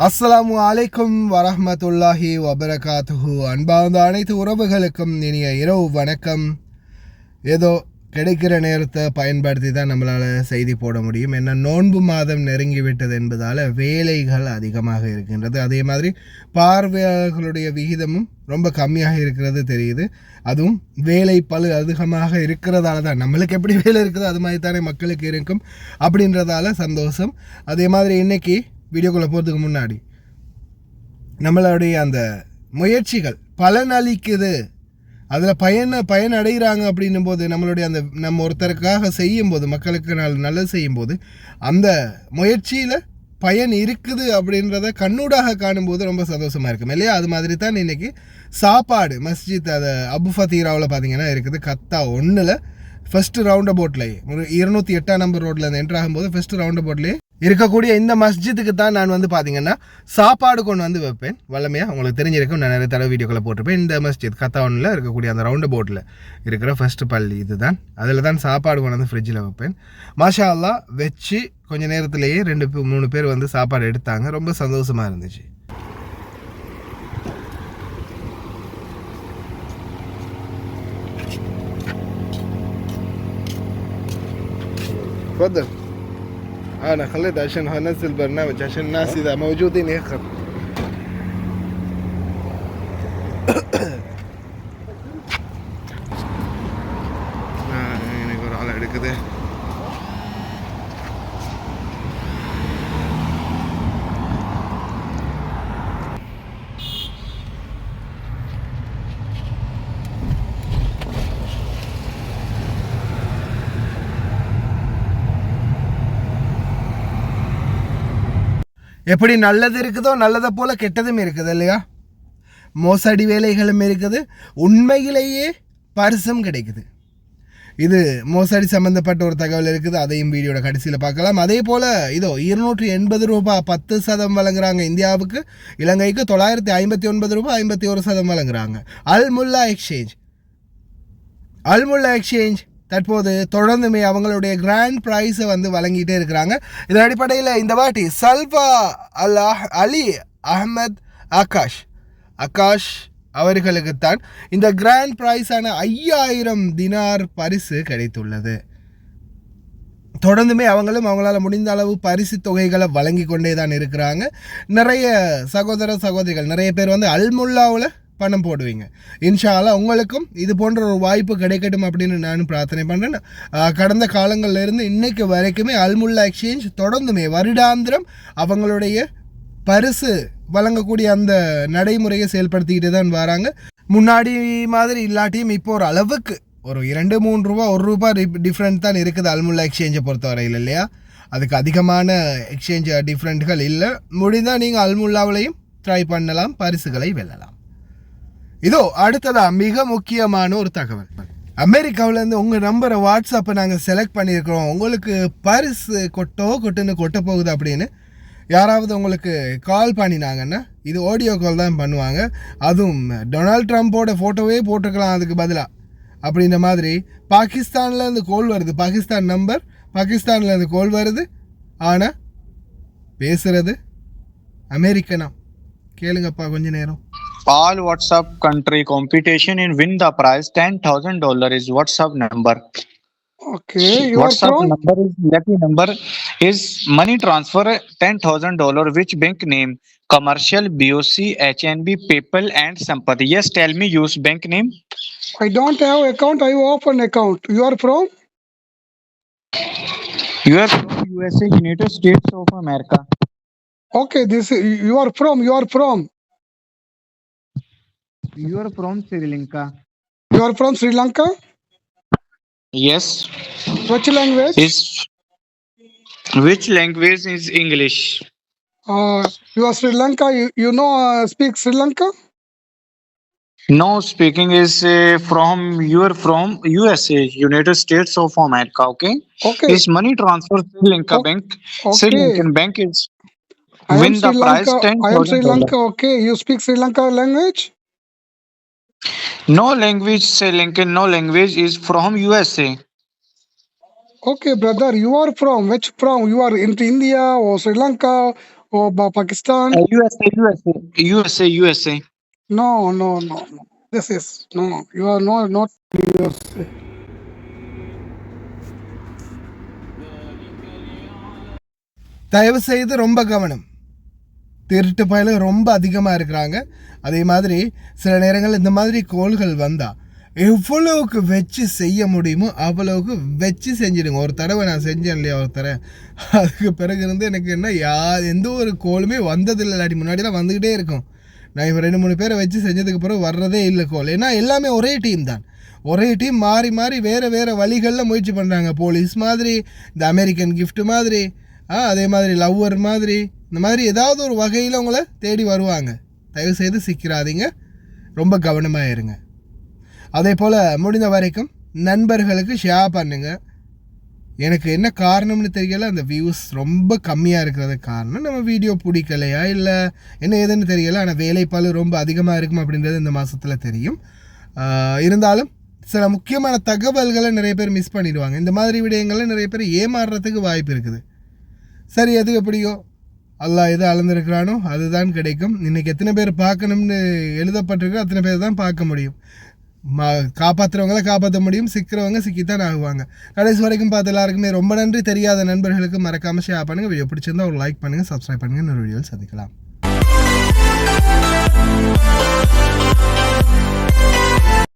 அஸ்ஸலாமு அலைக்கும் வரஹ்மத்துல்லாஹி வபரகாத்துஹு. அன்பார்ந்த அனைத்து உறவுகளுக்கும் இனிய இரவு வணக்கம். ஏதோ கிடைக்கிற நேரத்தை பயன்படுத்தி தான் நம்மளால் செய்தி போட முடியும். என்ன நோன்பு மாதம் நெருங்கிவிட்டது என்பதால் வேலைகள் அதிகமாக இருக்கின்றது. அதே மாதிரி பார்வையாளர்களுடைய விகிதமும் ரொம்ப கம்மியாக இருக்கிறது தெரியுது. அதுவும் வேலை பளு அதிகமாக இருக்கிறதால தான் நம்மளுக்கு எப்படி வேலை இருக்குதோ அது மாதிரி தானே மக்களுக்கு இருக்கும் அப்படின்றதால சந்தோஷம். அதே மாதிரி இன்றைக்கி வீடியோக்குள்ளே போகிறதுக்கு முன்னாடி நம்மளுடைய அந்த முயற்சிகள் பலனளிக்குது, அதில் பயன் அடைகிறாங்க அப்படின்னும் போது நம்மளுடைய அந்த நம்ம ஒருத்தருக்காக செய்யும்போது மக்களுக்கு நல்லது செய்யும்போது அந்த முயற்சியில் பயன் இருக்குது அப்படின்றத கண்ணூடாக காணும்போது ரொம்ப சந்தோஷமாக இருக்கும் இல்லையா? அது மாதிரி தான் இன்றைக்கி சாப்பாடு மஸ்ஜித் அதை அபு ஃபத்தீராவில் பார்த்தீங்கன்னா இருக்குது. கத்தா 1 ஃபஸ்ட்டு ரவுண்ட் அபவுட்லேயே ஒரு 208 நம்பர் ரோட்டில் என்ட்ரு ஆகும்போது ஃபஸ்ட்டு ரவுண்ட் அபவுட்லேயே இருக்கக்கூடிய இந்த மஸ்ஜித்துக்கு தான் நான் வந்து பார்த்தீங்கன்னா சாப்பாடு கொண்டு வந்து வைப்பேன். வல்லமையாக உங்களுக்கு தெரிஞ்சிருக்கும், நான் நிறைய தடவை வீடியோக்களை போட்டிருப்பேன். இந்த மஸ்ஜித் கத்தாவனில் இருக்கக்கூடிய அந்த ரவுண்ட் போட்டில் இருக்கிற ஃபஸ்ட்டு பள்ளி இது தான். அதில் தான் சாப்பாடு கொண்டு வந்து ஃப்ரிட்ஜில் வைப்பேன். மாஷா அல்லா வச்சு கொஞ்சம் நேரத்திலேயே 2-3 பேர் வந்து சாப்பாடு எடுத்தாங்க. ரொம்ப சந்தோஷமாக இருந்துச்சு. تفضل. أنا خليت عشان هنزل برنامج عشان الناس إذا موجودين يخر. يقول على كده. எப்படி நல்லது இருக்குதோ நல்லதை போல் கெட்டதும் இருக்குது இல்லையா? மோசடி வேலைகளும் இருக்குது, உண்மையிலேயே பரிசும் கிடைக்குது. இது மோசடி சம்மந்தப்பட்ட ஒரு தகவல் இருக்குது, அதையும் வீடியோட கடைசியில் பார்க்கலாம். அதே போல் இதோ 280 ரூபா 10% வழங்குறாங்க இந்தியாவுக்கு. இலங்கைக்கு 959 ரூபா 51% வழங்குறாங்க. அல்முல்லா எக்ஸ்சேஞ்ச் தற்போது தொடர்ந்துமே அவங்களுடைய கிராண்ட் ப்ரைஸை வந்து வழங்கிட்டே இருக்கிறாங்க. இதன் அடிப்படையில் இந்த வாட்டி சல்வா அலி அஹமத் ஆகாஷ் அவர்களுக்குத்தான் இந்த கிராண்ட் ப்ரைஸான 5000 தினார் பரிசு கிடைத்துள்ளது. தொடர்ந்துமே அவங்களால முடிந்த அளவு பரிசு தொகைகளை வழங்கி கொண்டே தான் இருக்கிறாங்க. நிறைய சகோதரிகள் நிறைய பேர் வந்து அல்முல்லாவில் பணம் போடுவீங்க. இன்ஷா அல்லாஹ் உங்களுக்கும் இது போன்ற ஒரு வாய்ப்பு கிடைக்கட்டும் அப்படின்னு நானும் பிரார்த்தனை பண்ணுறேன். கடந்த காலங்களிலிருந்து இன்னைக்கு வரைக்குமே அல்முல்லா எக்ஸ்சேஞ்ச் தொடர்ந்துமே வருடாந்திரம் அவங்களுடைய பரிசு வழங்கக்கூடிய அந்த நடைமுறையை செயல்படுத்திக்கிட்டு தான் வராங்க. முன்னாடி மாதிரி இல்லாட்டியும் இப்போ ஒரு அளவுக்கு ஒரு 2-3 ரூபா 1 ரூபா டிஃப்ரெண்ட் தான் இருக்குது அல்முல்லா எக்ஸ்சேஞ்சை பொறுத்தவரையில் இல்லையா? அதுக்கு அதிகமான எக்ஸ்சேஞ்ச் டிஃப்ரெண்ட்கள் இல்லை. முடிந்தால் நீங்கள் அல்முல்லாவிலையும் ட்ரை பண்ணலாம், பரிசுகளை வெல்லலாம். இதோ அடுத்ததா மிக முக்கியமான ஒரு தகவல். அமெரிக்காவிலேருந்து உங்கள் நம்பரை வாட்ஸ்அப்பை நாங்கள் செலக்ட் பண்ணியிருக்கிறோம், உங்களுக்கு பரிசு கொட்டுன்னு கொட்ட போகுது அப்படின்னு யாராவது உங்களுக்கு கால் பண்ணினாங்கன்னா இது ஆடியோ கால் தான் பண்ணுவாங்க. அதுவும் டொனால்ட் ட்ரம்ப்போட ஃபோட்டோவே போட்டிருக்கலாம் அதுக்கு பதிலாக. அப்படின்ற மாதிரி பாகிஸ்தான்லேருந்து கோல் வருது, பாகிஸ்தான் நம்பர், பாகிஸ்தான்லேருந்து கோல் வருது. ஆனால் பேசுகிறது அமெரிக்கனா. கேளுங்கப்பா கொஞ்ச நேரம். All WhatsApp country competition in win the prize $10,000 is WhatsApp number. Okay, WhatsApp number is lucky number is money transfer $10,000 which bank name? Commercial, BOC, HNB, PayPal and Sampati. Yes, tell me use bank name. I don't have account. I open account. You are from? You are from USA, United States of America. Okay, you are from. You are from Sri Lanka. You are from Sri Lanka? Yes. Which language? Which language is English? You are Sri Lanka. You know speak Sri Lanka? No, speaking is you are from USA, United States of America. Okay. Is money transfer Sri Lanka bank? Okay. Sri Lankan bank is win the prize $10,000. I am Sri Lanka. Okay. You speak Sri Lanka language? No language Sri Lankan. No language is from USA. Okay, brother. You are from which from? You are in India or Sri Lanka Oh, Pakistan. USA. No. This is no. You are not USA. தயவு செய்து ரொம்ப கவனம். திருட்டு பயலுங்க ரொம்ப அதிகமாக இருக்கிறாங்க. அதே மாதிரி சில நேரங்கள் இந்த மாதிரி கோள்கள் வந்தால் எவ்வளவுக்கு வச்சு செய்ய முடியுமோ அவ்வளவுக்கு வச்சு செஞ்சிடுங்க. ஒரு தடவை நான் செஞ்சேன் இல்லையா ஒரு தடவை, அதுக்கு பிறகு இருந்து எனக்கு என்ன எந்த ஒரு கோளுமே வந்ததில்லை. இல்லாட்டி முன்னாடிலாம் வந்துக்கிட்டே இருக்கும். நான் இப்போ 2-3 பேரை வச்சு செஞ்சதுக்கு பிறகு வர்றதே இல்லை கோல். ஏன்னா எல்லாமே ஒரே டீம் தான். ஒரே டீம் மாறி மாறி வேறு வழிகளில் முயற்சி பண்ணுறாங்க. போலீஸ் மாதிரி, இந்த அமெரிக்கன் கிஃப்ட் மாதிரி, அதே மாதிரி லவ்வர் மாதிரி, இந்த மாதிரி ஏதாவது ஒரு வகையில் உங்களை தேடி வருவாங்க. தயவுசெய்து சிக்கிறாதீங்க, ரொம்ப கவனமாக இருங்க. அதே போல் முடிந்த வரைக்கும் நண்பர்களுக்கு ஷேர் பண்ணுங்கள். எனக்கு என்ன காரணம்னு தெரியல, அந்த வியூஸ் ரொம்ப கம்மியாக இருக்கிறதுக்கு காரணம் நம்ம வீடியோ பிடிக்கலையா இல்லை என்ன ஏதுன்னு தெரியல. ஆனால் வேலைப்பாடு ரொம்ப அதிகமாக இருக்கும் அப்படின்றது இந்த மாதத்தில் தெரியும். இருந்தாலும் சில முக்கியமான தகவல்களை நிறைய பேர் மிஸ் பண்ணிடுவாங்க. இந்த மாதிரி விடயங்களை நிறைய பேர் ஏமாறுறதுக்கு வாய்ப்பு இருக்குது. சரி, எது எப்படியோ அல்லாஹ் எது அளந்திருக்கிறானோ அதுதான் கிடைக்கும். இன்றைக்கி எத்தனை பேர் பார்க்கணும்னு எழுதப்பட்டிருக்கோ அத்தனை பேர் தான் பார்க்க முடியும். காப்பாற்றுறவங்கள காப்பாற்ற முடியும், சிக்கிறவங்க சிக்கித்தான் ஆகுவாங்க. கடைசி வரைக்கும் பார்த்து எல்லாருக்குமே ரொம்ப நன்றி. தெரியாத நண்பர்களுக்கு மறக்காமல் ஷேர் பண்ணுங்கள். வீடியோ பிடிச்சிருந்தா ஒரு லைக் பண்ணுங்கள், சப்ஸ்கிரைப் பண்ணுங்கள். இன்னொரு வீடியோவில் சந்திக்கலாம்.